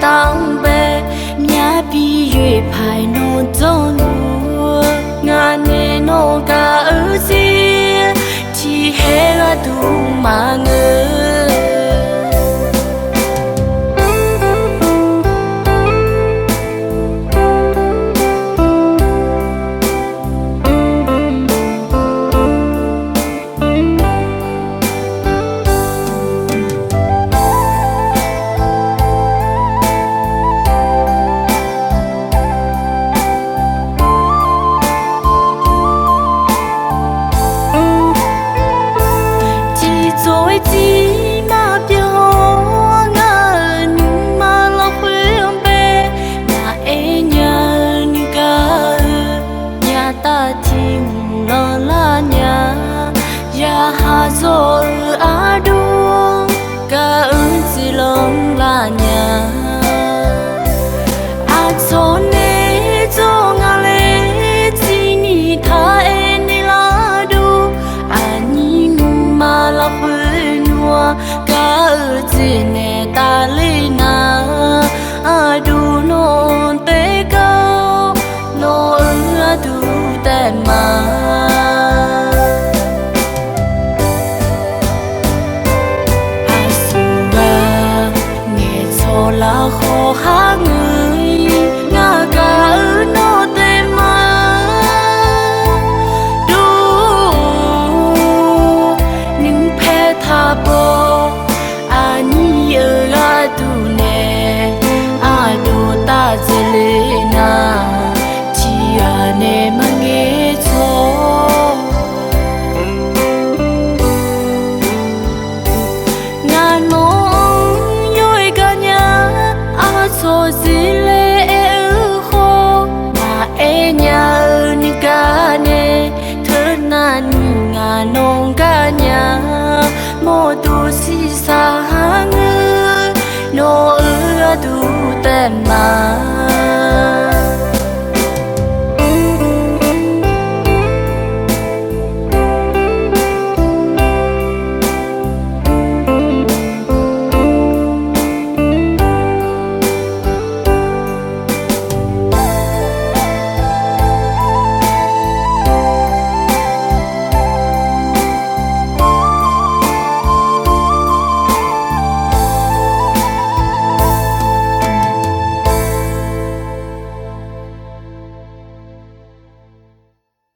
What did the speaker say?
tang be nya bi yue phai no zong lu nga ne no ka ư si chi he ga tu ma ngơ ha zo a du ca ư si long la nhà a zo ne zo nga le chi ni tha e ni la du a ni ma la phe nua ca ư chi ne ta le na a du no te cao no ư a du te ma là khó khăn người ngã cả ư nó tên mà đủ những phe tha bò anh ở ga tu nè đủ ta dễ lệ na chỉ nè mà nghe cho ngàn so si le ư khô mà e nhà ni ca ne thơ nan ngà nong ca nhà mô tu si sa ngư no ư tu tên mà